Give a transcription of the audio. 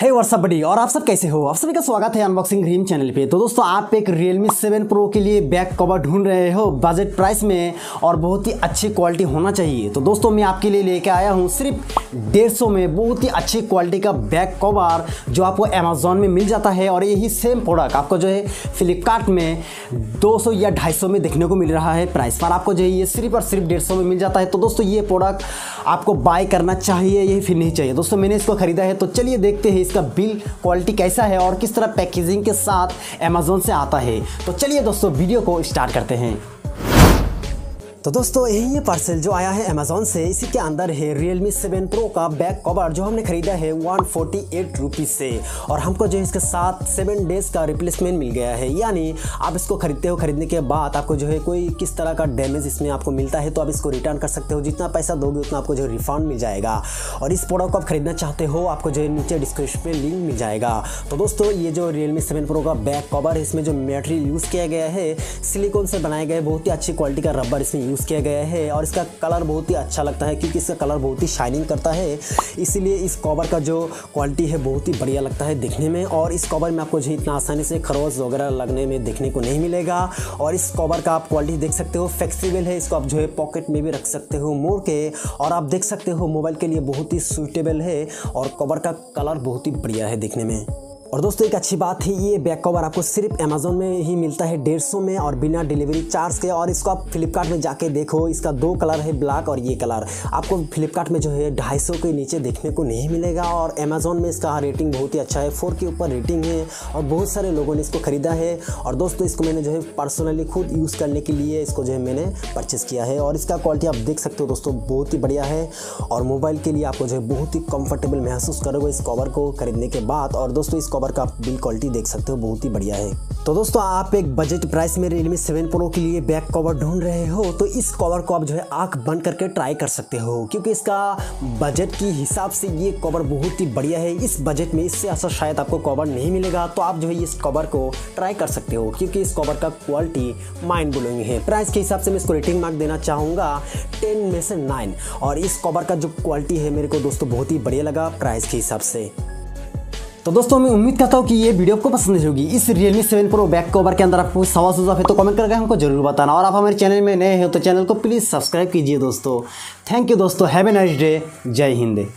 हे WhatsApp बडी, और आप सब कैसे हो। आप सभी का स्वागत है अनबॉक्सिंग ड्रीम चैनल पे। तो दोस्तों, आप एक Realme 7 Pro के लिए बैक कवर ढूंढ रहे हो बजट प्राइस में और बहुत ही अच्छी क्वालिटी होना चाहिए, तो दोस्तों मैं आपके लिए लेके आया हूँ सिर्फ 150 में बहुत ही अच्छी क्वालिटी का बैक कवर जो आपको अमेजोन में मिल जाता है। और यही सेम प्रोडक्ट आपको जो है फ्लिपकार्ट में 200 या 250 में देखने को मिल रहा है प्राइस पर। आपको जो है ये सिर्फ और सिर्फ 150 में मिल जाता है। तो दोस्तों, ये प्रोडक्ट आपको बाय करना चाहिए या फिर नहीं चाहिए। दोस्तों, मैंने इसको खरीदा है, तो चलिए देखते हैं इसका बिल क्वालिटी कैसा है और किस तरह पैकेजिंग के साथ अमेजोन से आता है। तो चलिए दोस्तों, वीडियो को स्टार्ट करते हैं। तो दोस्तों, यही ये पार्सल जो आया है अमेजोन से, इसी के अंदर है Realme 7 Pro का बैक कवर जो हमने खरीदा है 148 रुपीज़ से। और हमको जो है इसके साथ 7 डेज़ का रिप्लेसमेंट मिल गया है। यानी आप इसको खरीदते हो, खरीदने के बाद आपको जो है कोई किस तरह का डैमेज इसमें आपको मिलता है तो आप इसको रिटर्न कर सकते हो। जितना पैसा दोगे उतना आपको जो है रिफंड मिल जाएगा। और इस प्रोडक्ट को आप खरीदना चाहते हो, आपको जो है नीचे डिस्क्रिप्शन में लिंक मिल जाएगा। तो दोस्तों, ये जो Realme 7 Pro का बैक कवर है, इसमें जो मटेरियल यूज़ किया गया है सिलिकॉन से बनाया गया है। बहुत ही अच्छी क्वालिटी का रबर इसमें यूज़ किया गया है और इसका कलर बहुत ही अच्छा लगता है क्योंकि इसका कलर बहुत ही शाइनिंग करता है। इसीलिए इस कवर का जो क्वालिटी है बहुत ही बढ़िया लगता है दिखने में। और इस कवर में आपको जो इतना आसानी से खरोच वगैरह लगने में देखने को नहीं मिलेगा। और इस कवर का आप क्वालिटी देख सकते हो, फ्लेक्सिबल है। इसको आप जो है पॉकेट में भी रख सकते हो मोड़ के। और आप देख सकते हो मोबाइल के लिए बहुत ही सूटेबल है और कवर का कलर बहुत ही बढ़िया है दिखने में। और दोस्तों, एक अच्छी बात है, ये बैक कवर आपको सिर्फ अमेजोन में ही मिलता है 150 में और बिना डिलीवरी चार्ज के। और इसको आप फ्लिपकार्ट में जाके देखो, इसका 2 कलर है, ब्लैक और ये कलर। आपको फ्लिपकार्ट में जो है 250 के नीचे देखने को नहीं मिलेगा। और अमेजोन में इसका रेटिंग बहुत ही अच्छा है, 4 के ऊपर रेटिंग है और बहुत सारे लोगों ने इसको खरीदा है। और दोस्तों, इसको मैंने जो है पर्सनली खुद यूज़ करने के लिए इसको जो है मैंने परचेज़ किया है। और इसका क्वालिटी आप देख सकते हो दोस्तों, बहुत ही बढ़िया है। और मोबाइल के लिए आपको जो है बहुत ही कंफर्टेबल महसूस करोगे इस कवर को खरीदने के बाद। और दोस्तों, इस कवर का बिल क्वालिटी देख सकते हो, बहुत ही बढ़िया है। तो दोस्तों, आप एक बजट प्राइस में Realme 7 Pro के लिए बैक कवर ढूंढ रहे हो तो इस कवर को आप जो है आंख बंद करके ट्राई कर सकते हो क्योंकि इसका बजट की हिसाब से ये कवर बहुत ही बढ़िया है। इस बजट में इससे अच्छा शायद आपको कवर नहीं मिलेगा। तो आप जो है इस कवर को ट्राई कर सकते हो क्योंकि इस कवर का क्वालिटी माइंड ब्लोइंग है। प्राइस के हिसाब से मैं इसको रेटिंग मार्क देना चाहूँगा 10 में से 9। और इस कवर का जो क्वालिटी है मेरे को दोस्तों बहुत ही बढ़िया लगा प्राइस के हिसाब से। तो दोस्तों, मैं उम्मीद करता हूँ कि ये वीडियो आपको पसंद होगी। इस Realme 7 Pro बैक कवर के अंदर आपको कोई सवाल सुझाव है तो कमेंट करके हमको जरूर बताना। और आप हमारे चैनल में नए हो तो चैनल को प्लीज़ सब्सक्राइब कीजिए दोस्तों। थैंक यू दोस्तों, हैव ए नाइस डे, जय हिंद।